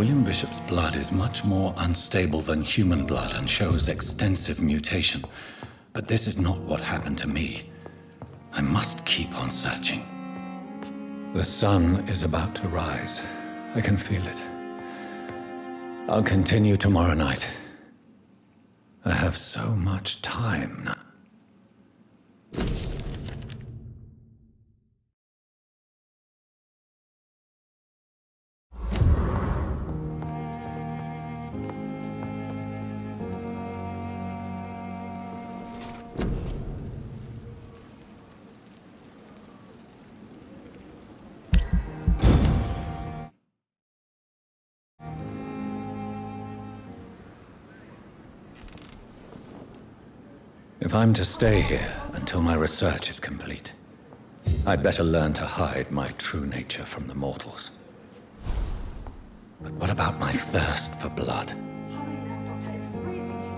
William Bishop's blood is much more unstable than human blood and shows extensive mutation. But this is not what happened to me. I must keep on searching. The sun is about to rise. I can feel it. I'll continue tomorrow night. I have so much time now. If I'm to stay here until my research is complete, I'd better learn to hide my true nature from the mortals. But what about my thirst for blood? Doctor, it's freezing here.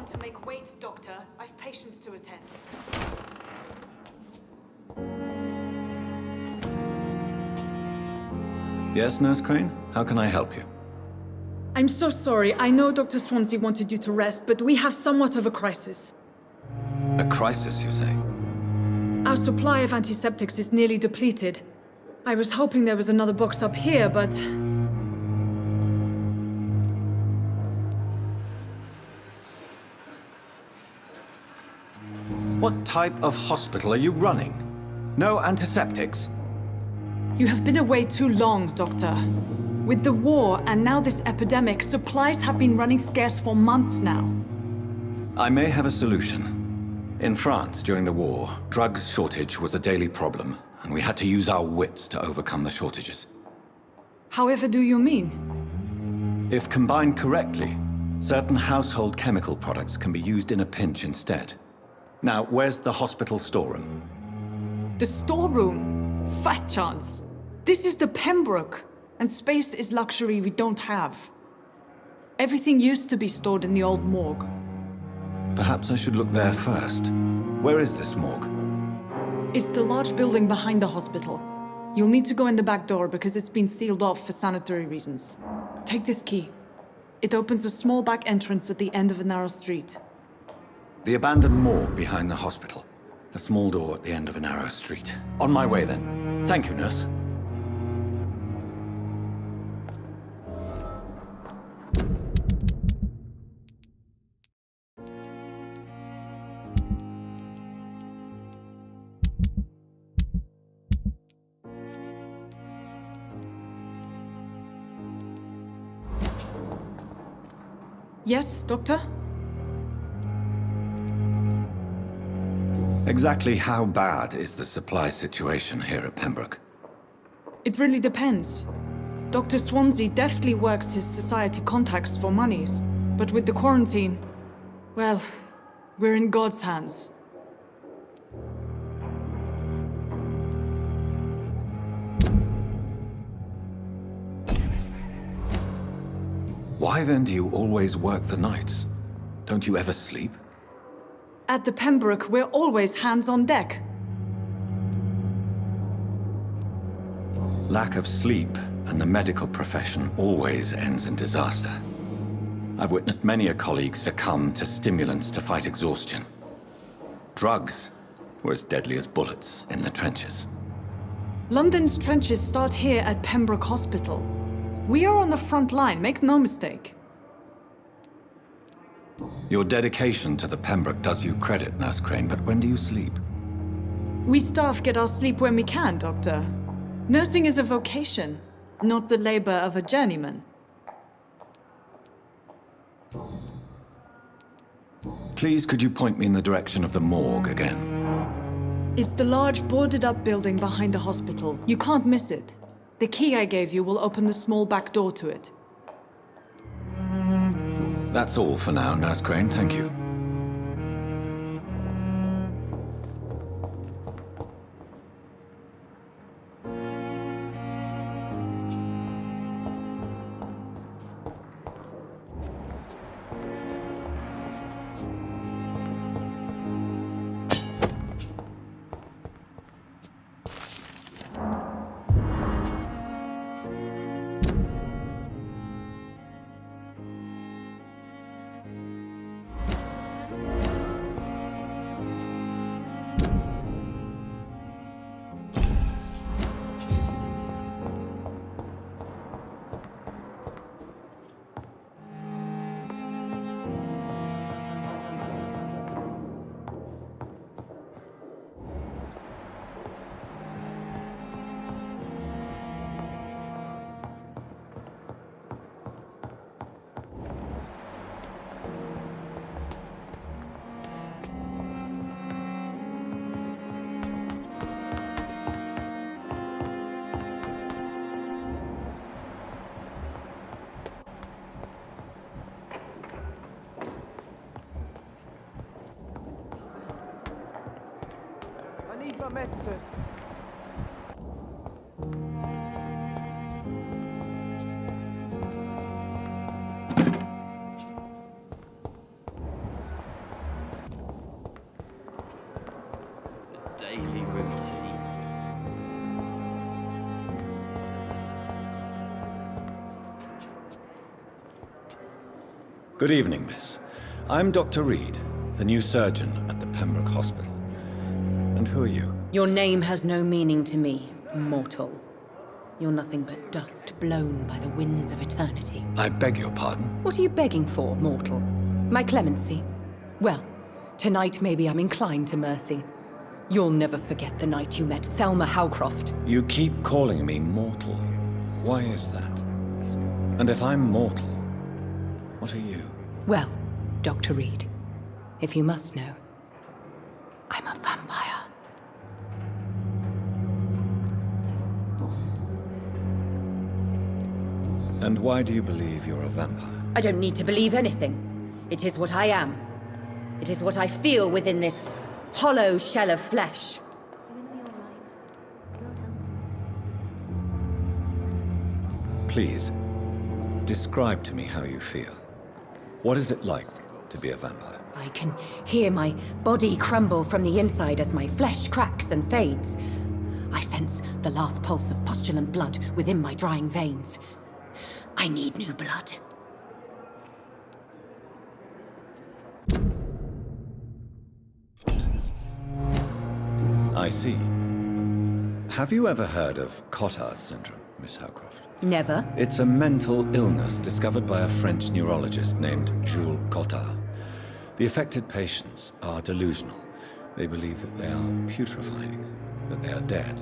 To make wait, Doctor. I've patients to attend. Yes, Nurse Crane? How can I help you? I'm so sorry. I know Dr. Swansea wanted you to rest, but we have somewhat of a crisis. A crisis, you say? Our supply of antiseptics is nearly depleted. I was hoping there was another box up here, but... What type of hospital are you running? No antiseptics? You have been away too long, Doctor. With the war and now this epidemic, supplies have been running scarce for months now. I may have a solution. In France, during the war, drugs shortage was a daily problem, and we had to use our wits to overcome the shortages. However do you mean? If combined correctly, certain household chemical products can be used in a pinch instead. Now, where's the hospital storeroom? The storeroom? Fat chance. This is the Pembroke, and space is luxury we don't have. Everything used to be stored in the old morgue. Perhaps I should look there first. Where is this morgue? It's the large building behind the hospital. You'll need to go in the back door because it's been sealed off for sanitary reasons. Take this key. It opens a small back entrance at the end of a narrow street. The abandoned morgue behind the hospital. A small door at the end of a narrow street. On my way, then. Thank you, nurse. Yes, Doctor? Exactly how bad is the supply situation here at Pembroke? It really depends. Dr. Swansea deftly works his society contacts for monies, but with the quarantine, well, we're in God's hands. Why then do you always work the nights? Don't you ever sleep? At the Pembroke, we're always hands on deck. Lack of sleep and the medical profession always ends in disaster. I've witnessed many a colleague succumb to stimulants to fight exhaustion. Drugs were as deadly as bullets in the trenches. London's trenches start here at Pembroke Hospital. We are on the front line, make no mistake. Your dedication to the Pembroke does you credit, Nurse Crane, but when do you sleep? We staff get our sleep when we can, Doctor. Nursing is a vocation, not the labor of a journeyman. Please, could you point me in the direction of the morgue again? It's the large boarded-up building behind the hospital. You can't miss it. The key I gave you will open the small back door to it. That's all for now, Nurse Crane, thank you. medicine. The daily routine. Good evening, miss. I'm Dr. Reed, the new surgeon at the Pembroke Hospital. And who are you? Your name has no meaning to me, mortal. You're nothing but dust blown by the winds of eternity. I beg your pardon? What are you begging for, mortal? My clemency? Well, tonight maybe I'm inclined to mercy. You'll never forget the night you met Thelma Howcroft. You keep calling me mortal. Why is that? And if I'm mortal, what are you? Well, Dr. Reed, if you must know, I'm a vampire. And why do you believe you're a vampire? I don't need to believe anything. It is what I am. It is what I feel within this hollow shell of flesh. Please, describe to me how you feel. What is it like to be a vampire? I can hear my body crumble from the inside as my flesh cracks and fades. I sense the last pulse of postulant blood within my drying veins. I need new blood. I see. Have you ever heard of Cotard syndrome, Miss Howcroft? Never. It's a mental illness discovered by a French neurologist named Jules Cotard. The affected patients are delusional. They believe that they are putrefying, that they are dead,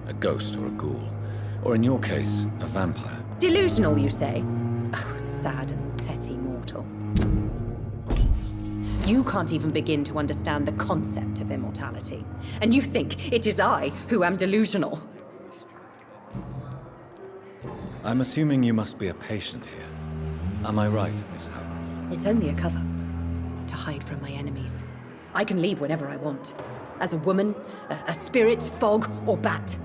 a ghost or a ghoul, or in your case, a vampire. Delusional, you say? Oh, sad and petty mortal. You can't even begin to understand the concept of immortality. And you think it is I who am delusional. I'm assuming you must be a patient here. Am I right, Miss Howcroft? It's only a cover. To hide from my enemies. I can leave whenever I want. As a woman, a spirit, fog, or bat.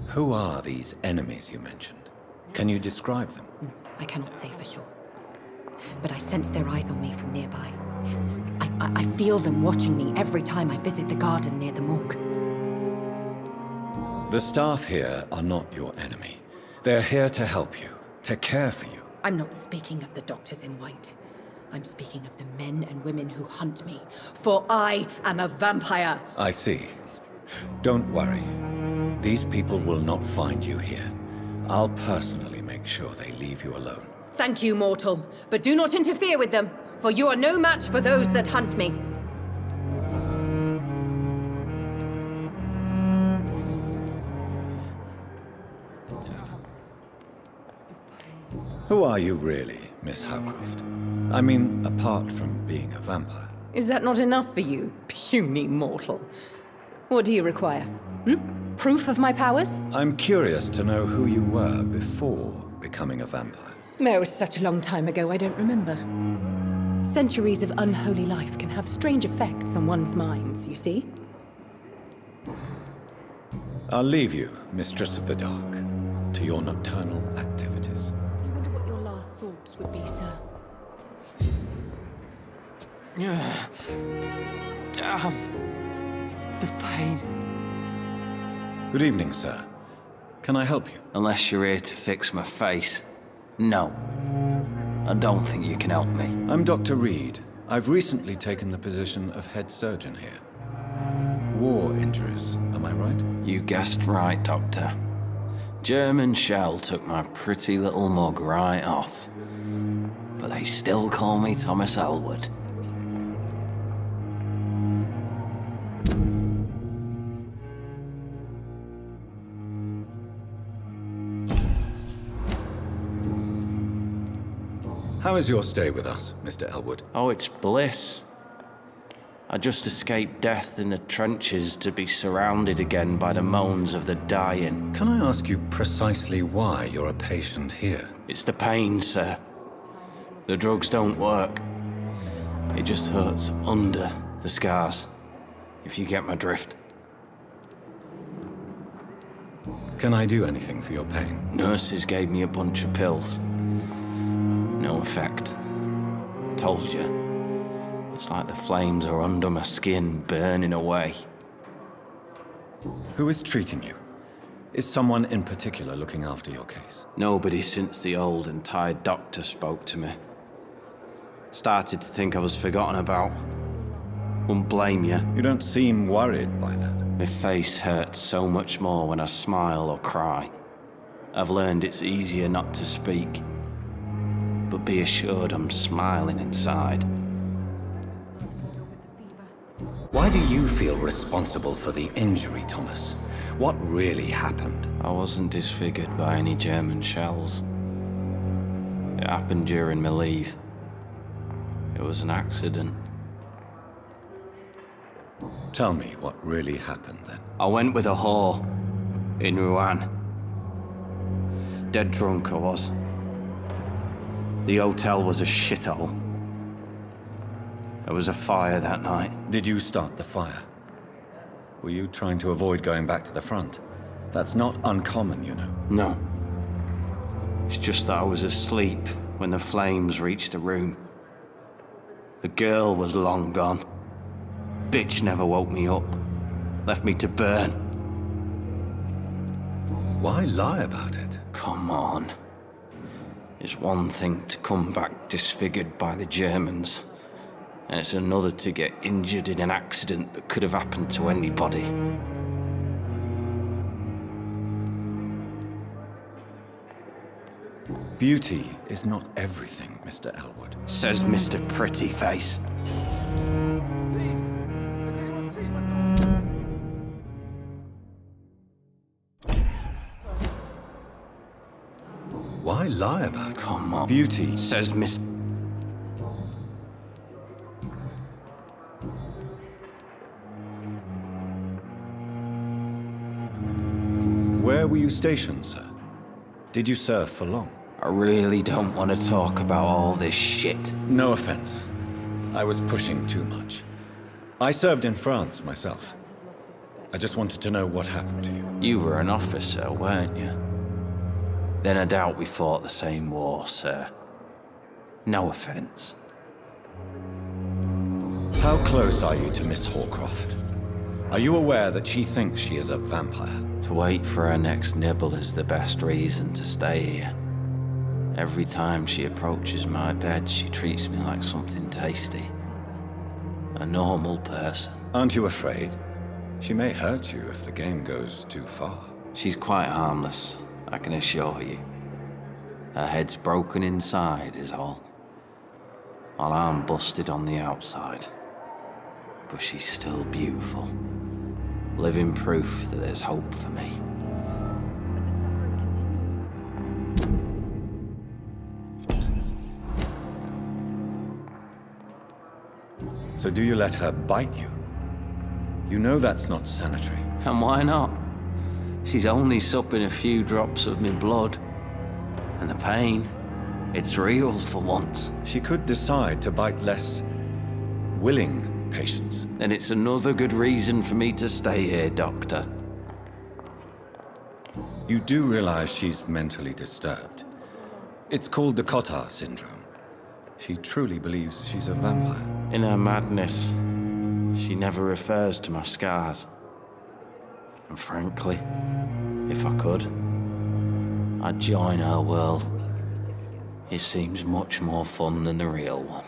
Who are these enemies you mentioned? Can you describe them? I cannot say for sure. But I sense their eyes on me from nearby. I feel them watching me every time I visit the garden near the morgue. The staff here are not your enemy. They're here to help you, to care for you. I'm not speaking of the doctors in white. I'm speaking of the men and women who hunt me. For I am a vampire! I see. Don't worry. These people will not find you here. I'll personally make sure they leave you alone. Thank you, mortal, but do not interfere with them, for you are no match for those that hunt me. Who are you really, Miss Howcroft? I mean, apart from being a vampire. Is that not enough for you, puny mortal? What do you require? Proof of my powers? I'm curious to know who you were before becoming a vampire. It was such a long time ago, I don't remember. Centuries of unholy life can have strange effects on one's minds, you see? I'll leave you, Mistress of the Dark, to your nocturnal activities. I wonder what your last thoughts would be, sir. Damn. The pain. Good evening, sir. Can I help you? Unless you're here to fix my face. No. I don't think you can help me. I'm Dr. Reed. I've recently taken the position of head surgeon here. War injuries, am I right? You guessed right, Doctor. German shell took my pretty little mug right off. But they still call me Thomas Elwood. How is your stay with us, Mr. Elwood? Oh, it's bliss. I just escaped death in the trenches to be surrounded again by the moans of the dying. Can I ask you precisely why you're a patient here? It's the pain, sir. The drugs don't work. It just hurts under the scars, if you get my drift. Can I do anything for your pain? Nurses gave me a bunch of pills. No effect. Told you. It's like the flames are under my skin, burning away. Who is treating you? Is someone in particular looking after your case? Nobody since the old and tired doctor spoke to me. Started to think I was forgotten about. Wouldn't blame you. You don't seem worried by that. My face hurts so much more when I smile or cry. I've learned it's easier not to speak. But be assured I'm smiling inside. Why do you feel responsible for the injury, Thomas? What really happened? I wasn't disfigured by any German shells. It happened during my leave. It was an accident. Tell me what really happened then. I went with a whore in Rouen. Dead drunk I was. The hotel was a shithole. There was a fire that night. Did you start the fire? Were you trying to avoid going back to the front? That's not uncommon, you know. No. It's just that I was asleep when the flames reached the room. The girl was long gone. Bitch never woke me up. Left me to burn. Why lie about it? Come on. It's one thing to come back disfigured by the Germans, and it's another to get injured in an accident that could have happened to anybody. Beauty is not everything, Mr. Elwood. Says Mr. Pretty Face. Why lie about it? Come on. Beauty. Says Miss... Where were you stationed, sir? Did you serve for long? I really don't want to talk about all this shit. No offense. I was pushing too much. I served in France myself. I just wanted to know what happened to you. You were an officer, weren't you? Then I doubt we fought the same war, sir. No offense. How close are you to Miss Hawcroft? Are you aware that she thinks she is a vampire? To wait for her next nibble is the best reason to stay here. Every time she approaches my bed, she treats me like something tasty. A normal person. Aren't you afraid? She may hurt you if the game goes too far. She's quite harmless, I can assure you. Her head's broken inside is all. While I'm busted on the outside. But she's still beautiful. Living proof that there's hope for me. So do you let her bite you? You know that's not sanitary. And why not? She's only supping a few drops of me blood. And the pain, it's real for once. She could decide to bite less willing patients. Then it's another good reason for me to stay here, Doctor. You do realize she's mentally disturbed. It's called the Cotard syndrome. She truly believes she's a vampire. In her madness, she never refers to my scars. And frankly, if I could, I'd join her world. It seems much more fun than the real one.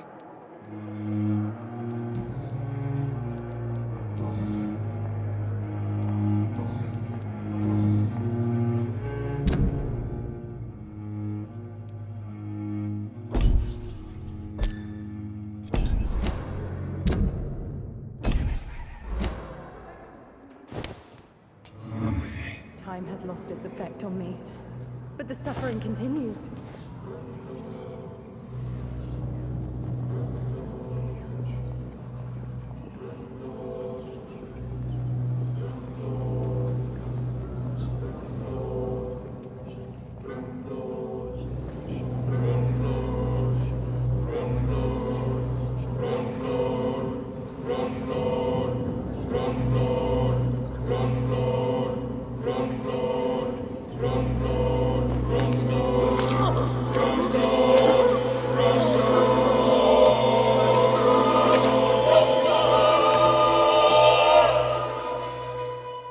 Time has lost its effect on me, but the suffering continues.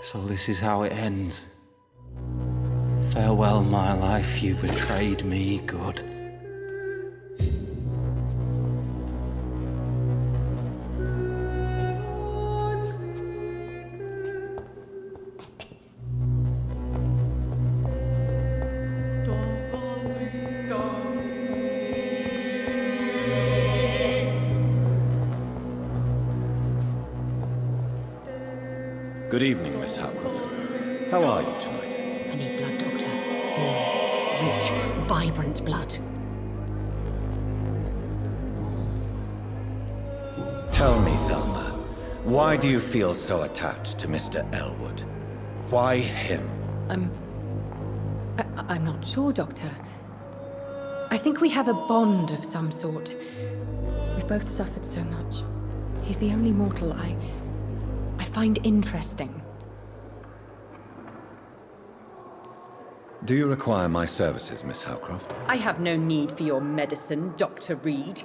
So this is how it ends. Farewell, my life, you betrayed me, good. Good evening, Miss Howcroft. How are you tonight? I need blood, Doctor. Warm, rich, vibrant blood. Tell me, Thelma, why do you feel so attached to Mr. Elwood? Why him? I'm not sure, Doctor. I think we have a bond of some sort. We've both suffered so much. He's the only mortal I find interesting. Do you require my services, Miss Howcroft? I have no need for your medicine, Dr. Reed.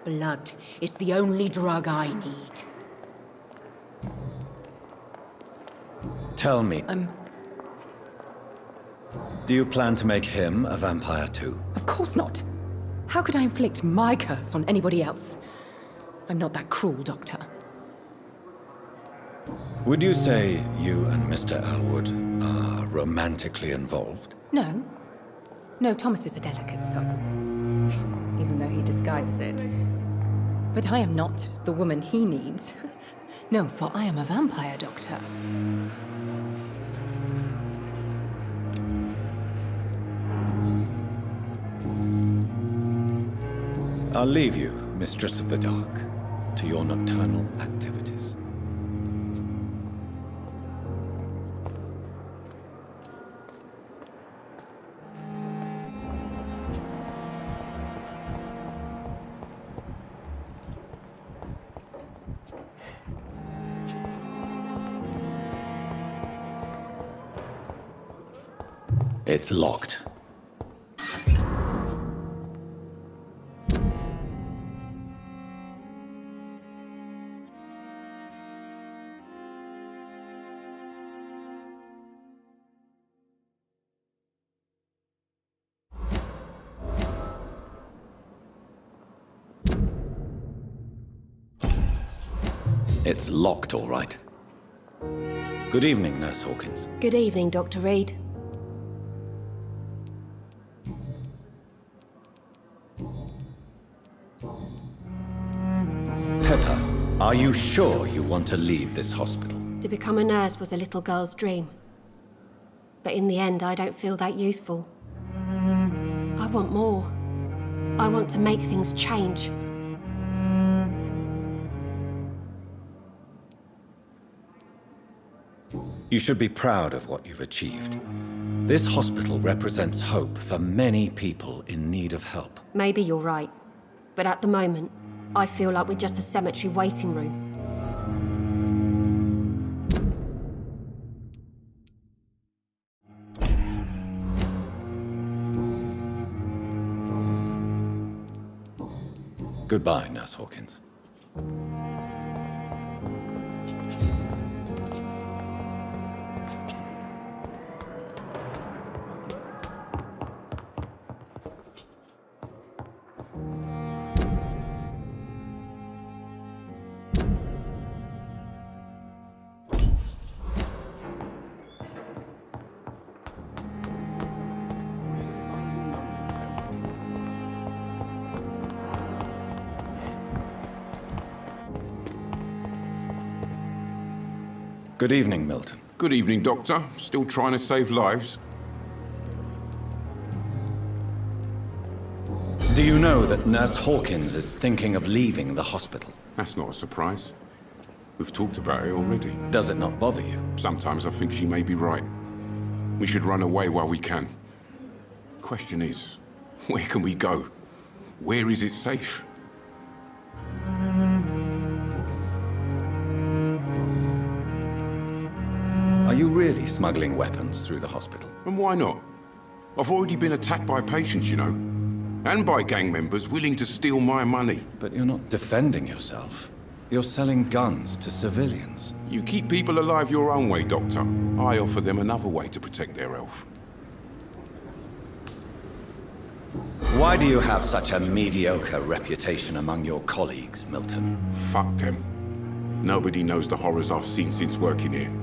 Blood is the only drug I need. Tell me. Do you plan to make him a vampire too? Of course not. How could I inflict my curse on anybody else? I'm not that cruel, Doctor. Would you say you and Mr. Elwood are romantically involved? No. No, Thomas is a delicate soul. Even though he disguises it. But I am not the woman he needs. No, for I am a vampire, Doctor. I'll leave you, Mistress of the Dark, to your nocturnal activities. It's locked. It's locked, all right. Good evening, Nurse Hawkins. Good evening, Dr. Reed. Are you sure you want to leave this hospital? To become a nurse was a little girl's dream. But in the end, I don't feel that useful. I want more. I want to make things change. You should be proud of what you've achieved. This hospital represents hope for many people in need of help. Maybe you're right. But at the moment, I feel like we're just a cemetery waiting room. Goodbye, Nurse Hawkins. Good evening, Milton. Good evening, Doctor. Still trying to save lives? Do you know that Nurse Hawkins is thinking of leaving the hospital? That's not a surprise. We've talked about it already. Does it not bother you? Sometimes I think she may be right. We should run away while we can. Question is, where can we go? Where is it safe? Are you really smuggling weapons through the hospital? And why not? I've already been attacked by patients, you know. And by gang members willing to steal my money. But you're not defending yourself. You're selling guns to civilians. You keep people alive your own way, Doctor. I offer them another way to protect their health. Why do you have such a mediocre reputation among your colleagues, Milton? Fuck them. Nobody knows the horrors I've seen since working here.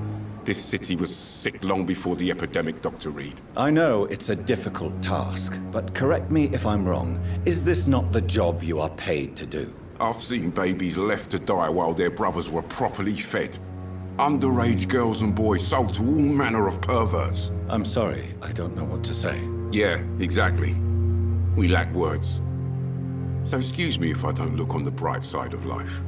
This city was sick long before the epidemic, Dr. Reed. I know it's a difficult task, but correct me if I'm wrong. Is this not the job you are paid to do? I've seen babies left to die while their brothers were properly fed. Underage girls and boys sold to all manner of perverts. I'm sorry, I don't know what to say. Yeah, exactly. We lack words. So excuse me if I don't look on the bright side of life.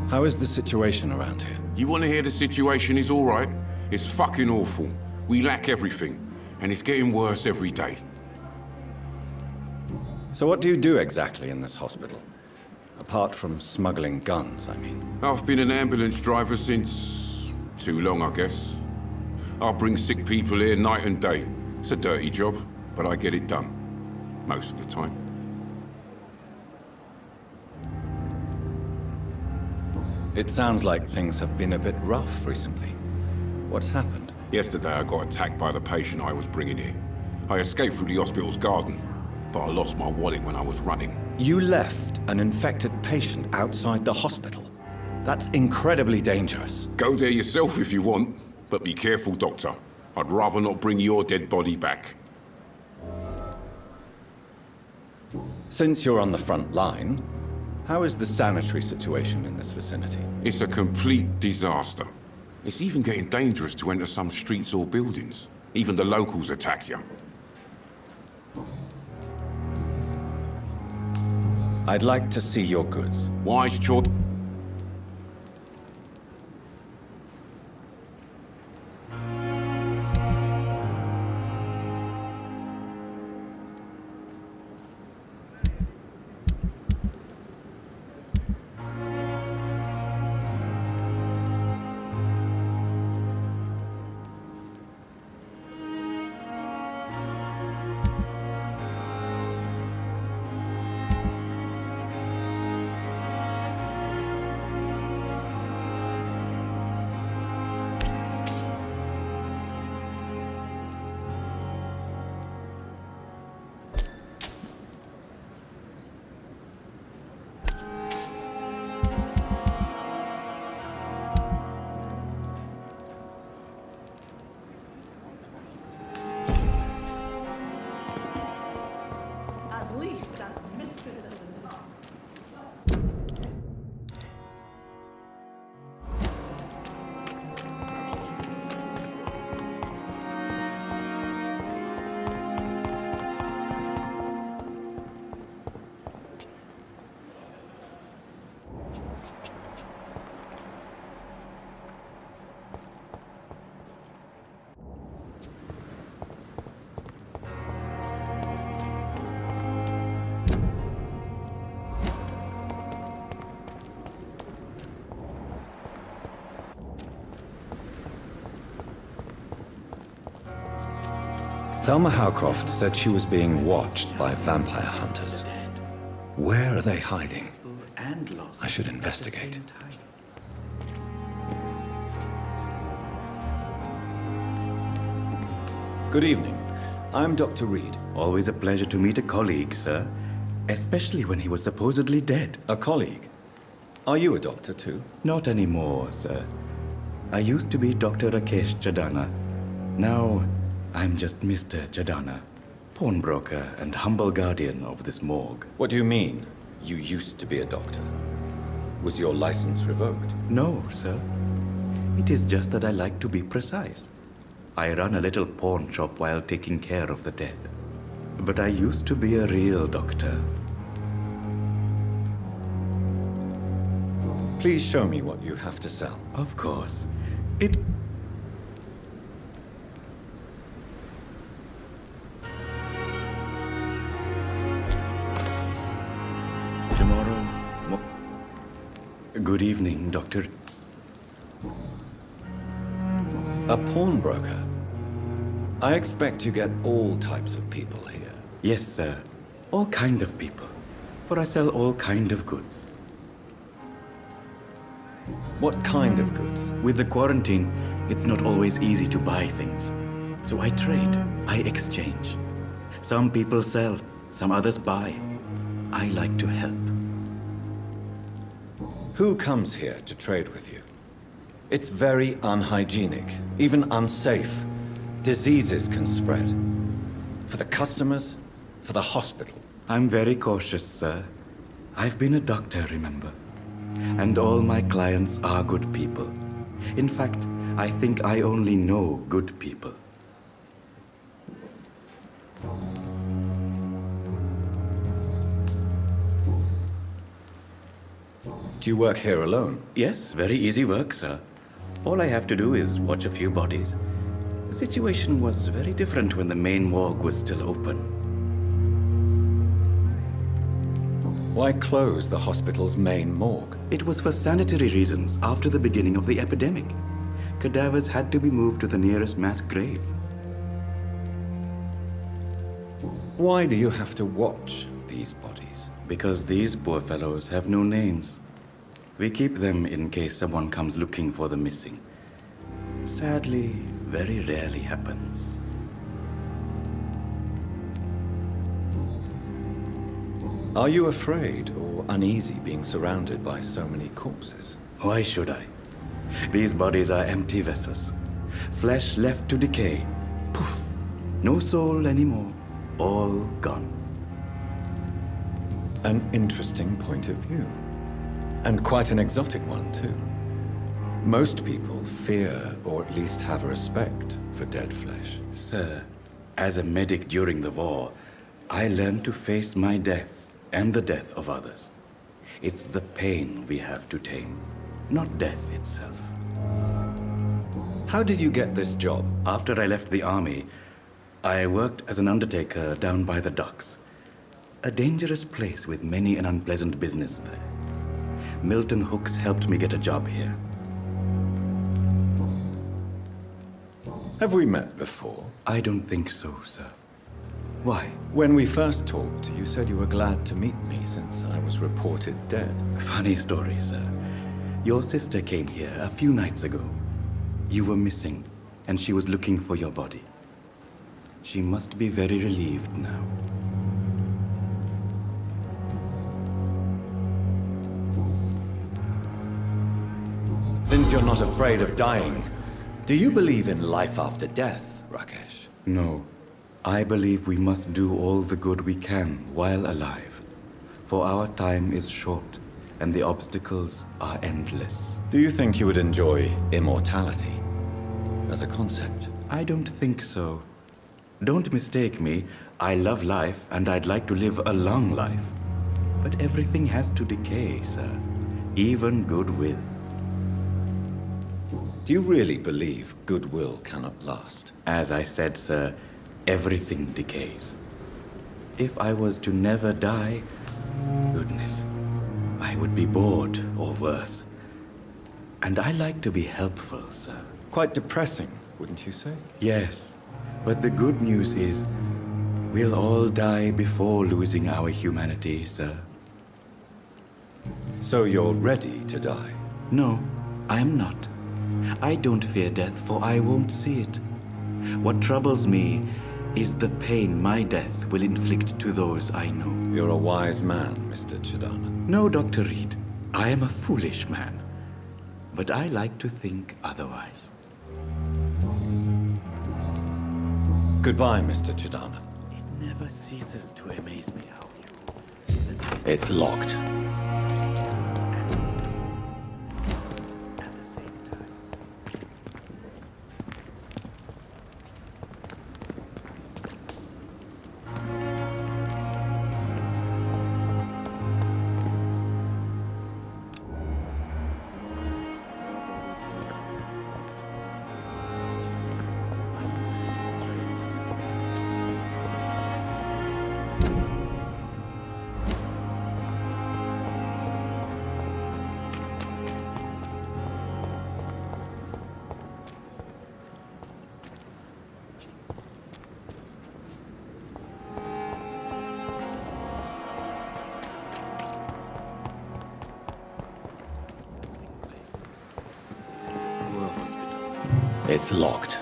How is the situation around here? You want to hear the situation is all right? It's fucking awful. We lack everything, and it's getting worse every day. So what do you do exactly in this hospital? Apart from smuggling guns, I mean. I've been an ambulance driver since... too long, I guess. I bring sick people here night and day. It's a dirty job, but I get it done. Most of the time. It sounds like things have been a bit rough recently. What's happened? Yesterday I got attacked by the patient I was bringing here. I escaped through the hospital's garden, but I lost my wallet when I was running. You left an infected patient outside the hospital? That's incredibly dangerous. Go there yourself if you want, but be careful, Doctor. I'd rather not bring your dead body back. Since you're on the front line, how is the sanitary situation in this vicinity? It's a complete disaster. It's even getting dangerous to enter some streets or buildings. Even the locals attack you. I'd like to see your goods. Wise choice. Thelma Howcroft said she was being watched by vampire hunters. Where are they hiding? I should investigate. Good evening. I'm Dr. Reed. Always a pleasure to meet a colleague, sir. Especially when he was supposedly dead. A colleague? Are you a doctor too? Not anymore, sir. I used to be Dr. Rakesh Chadana. Now, I'm just Mr. Chadana, pawnbroker and humble guardian of this morgue. What do you mean, you used to be a doctor? Was your license revoked? No, sir. It is just that I like to be precise. I run a little pawn shop while taking care of the dead. But I used to be a real doctor. Please show me what you have to sell. Of course. Good evening, Doctor. A pawnbroker? I expect you get all types of people here. Yes, sir. All kind of people. For I sell all kind of goods. What kind of goods? With the quarantine, it's not always easy to buy things. So I trade. I exchange. Some people sell, some others buy. I like to help. Who comes here to trade with you? It's very unhygienic, even unsafe. Diseases can spread. For the customers, for the hospital. I'm very cautious, sir. I've been a doctor, remember? And all my clients are good people. In fact, I think I only know good people. Do you work here alone? Yes, very easy work, sir. All I have to do is watch a few bodies. The situation was very different when the main morgue was still open. Why close the hospital's main morgue? It was for sanitary reasons after the beginning of the epidemic. Cadavers had to be moved to the nearest mass grave. Why do you have to watch these bodies? Because these poor fellows have no names. We keep them in case someone comes looking for the missing. Sadly, very rarely happens. Are you afraid or uneasy being surrounded by so many corpses? Why should I? These bodies are empty vessels. Flesh left to decay. Poof! No soul anymore. All gone. An interesting point of view. And quite an exotic one, too. Most people fear, or at least have a respect, for dead flesh. Sir, as a medic during the war, I learned to face my death and the death of others. It's the pain we have to tame, not death itself. How did you get this job? After I left the army, I worked as an undertaker down by the docks. A dangerous place with many an unpleasant business there. Milton Hooks helped me get a job here. Have we met before? I don't think so, sir. Why? When we first talked, you said you were glad to meet me since I was reported dead. Funny story, sir. Your sister came here a few nights ago. You were missing, and she was looking for your body. She must be very relieved now. Since you're not afraid of dying, do you believe in life after death, Rakesh? No. I believe we must do all the good we can while alive. For our time is short, and the obstacles are endless. Do you think you would enjoy immortality as a concept? I don't think so. Don't mistake me. I love life, and I'd like to live a long life. But everything has to decay, sir. Even goodwill. Do you really believe goodwill cannot last? As I said, sir, everything decays. If I was to never die, goodness, I would be bored or worse. And I like to be helpful, sir. Quite depressing, wouldn't you say? Yes. But the good news is, we'll all die before losing our humanity, sir. So you're ready to die? No, I am not. I don't fear death, for I won't see it. What troubles me is the pain my death will inflict to those I know. You're a wise man, Mr. Chidana. No, Dr. Reed. I am a foolish man. But I like to think otherwise. Goodbye, Mr. Chidana. It never ceases to amaze me how you... It's locked. At the same time... It's locked.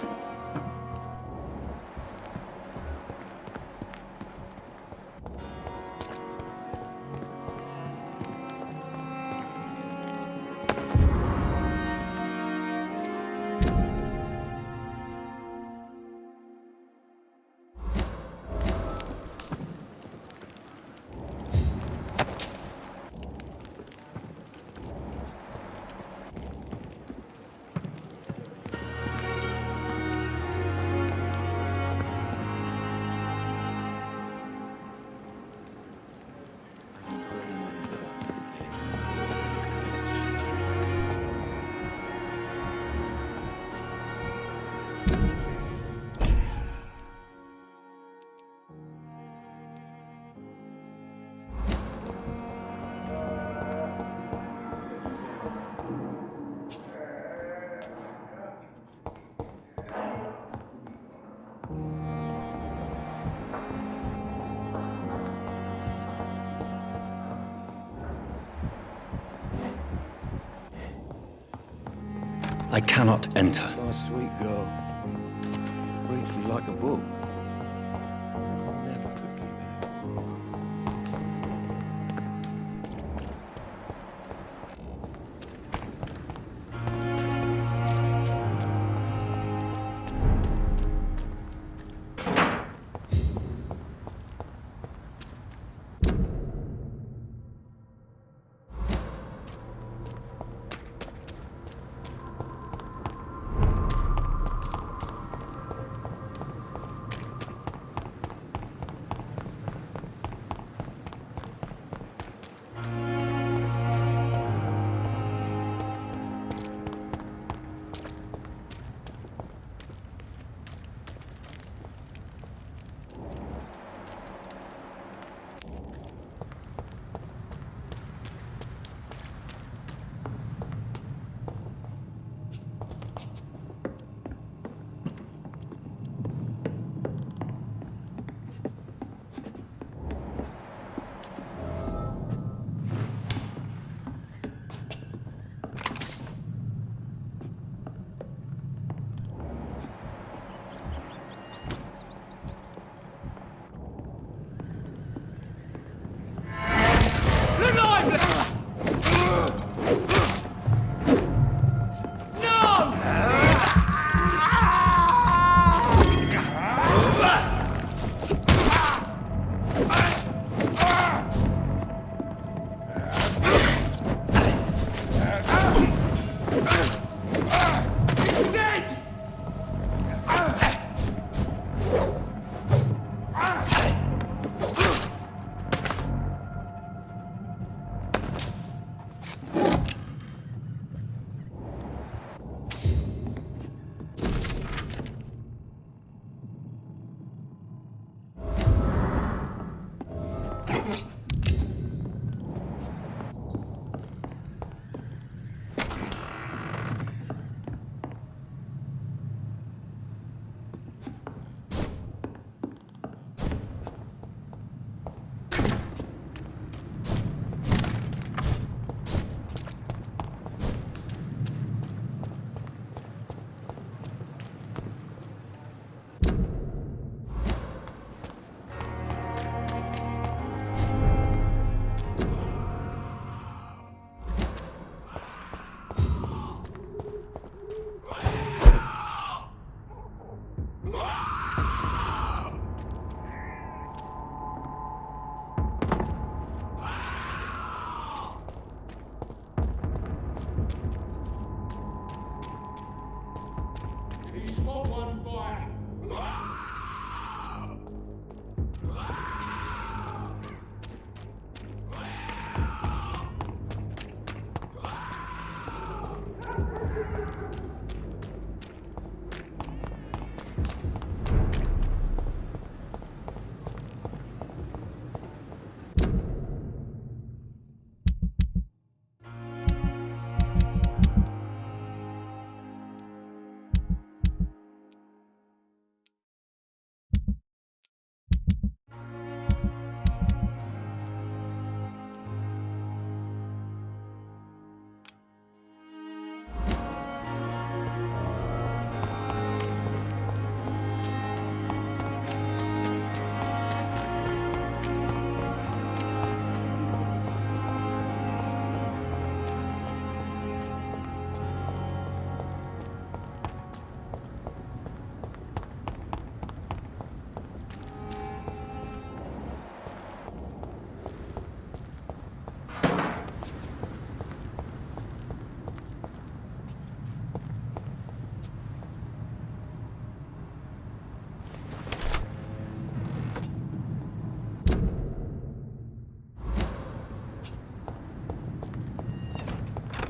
I cannot enter. My sweet girl reads me like a book. Never could keep it.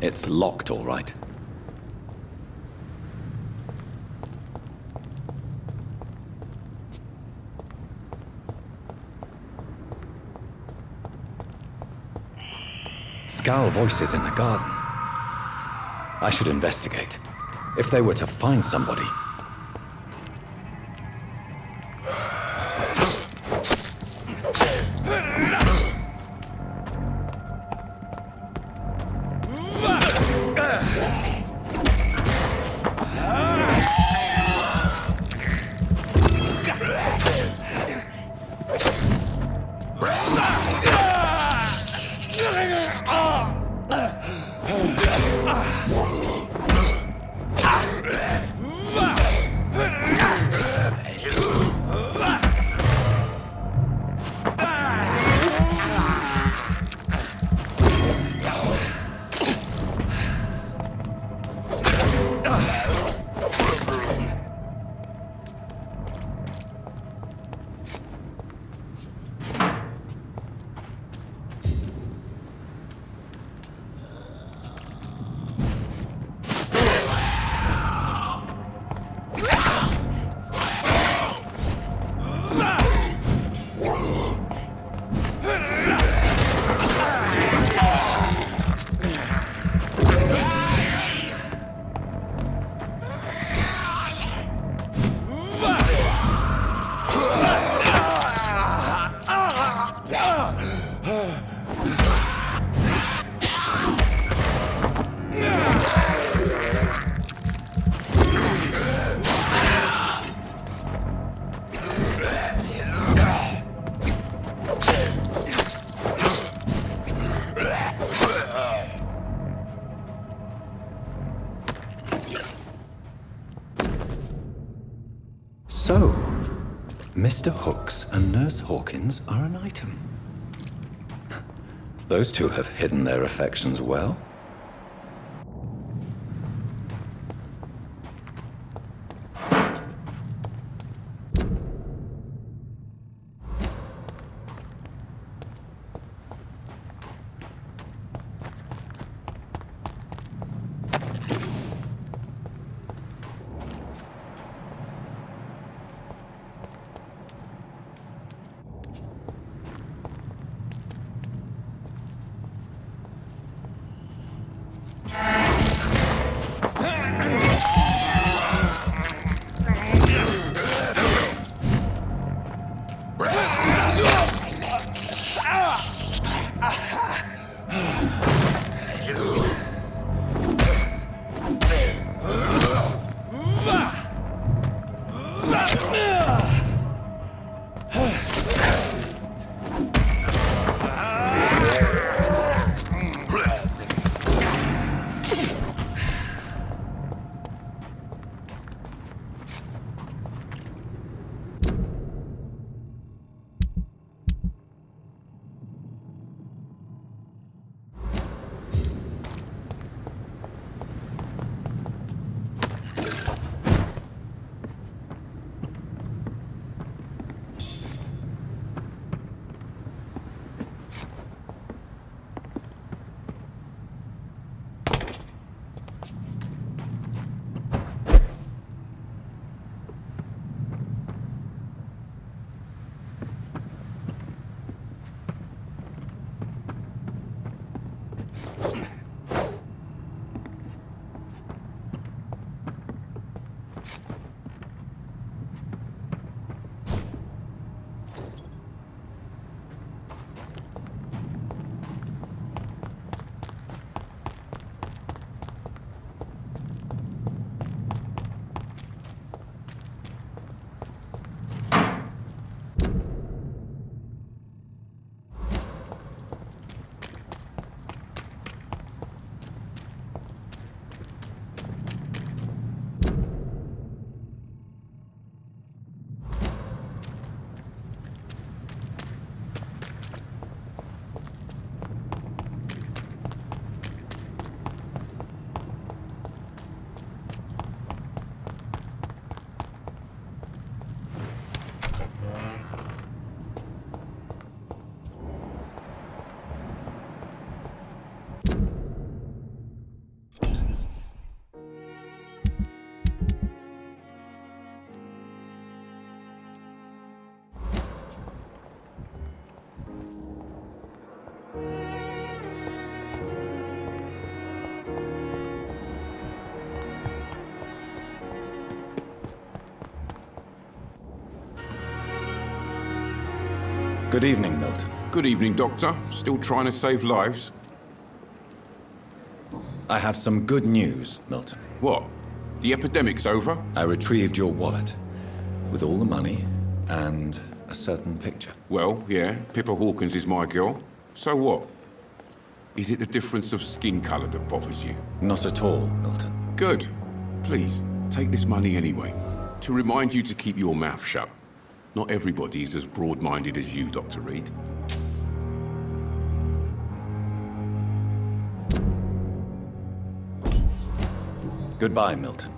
It's locked, all right. Scowl voices in the garden. I should investigate. If they were to find somebody. So, Mr. Hooks and Nurse Hawkins are an item. Those two have hidden their affections well. Good evening, Milton. Good evening, Doctor. Still trying to save lives? I have some good news, Milton. What? The epidemic's over? I retrieved your wallet with all the money and a certain picture. Well, yeah, Pippa Hawkins is my girl. So what? Is it the difference of skin colour that bothers you? Not at all, Milton. Good. Please, take this money anyway. To remind you to keep your mouth shut. Not everybody is as broad-minded as you, Dr. Reed. Goodbye, Milton.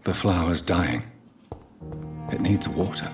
The flower's dying. It needs water.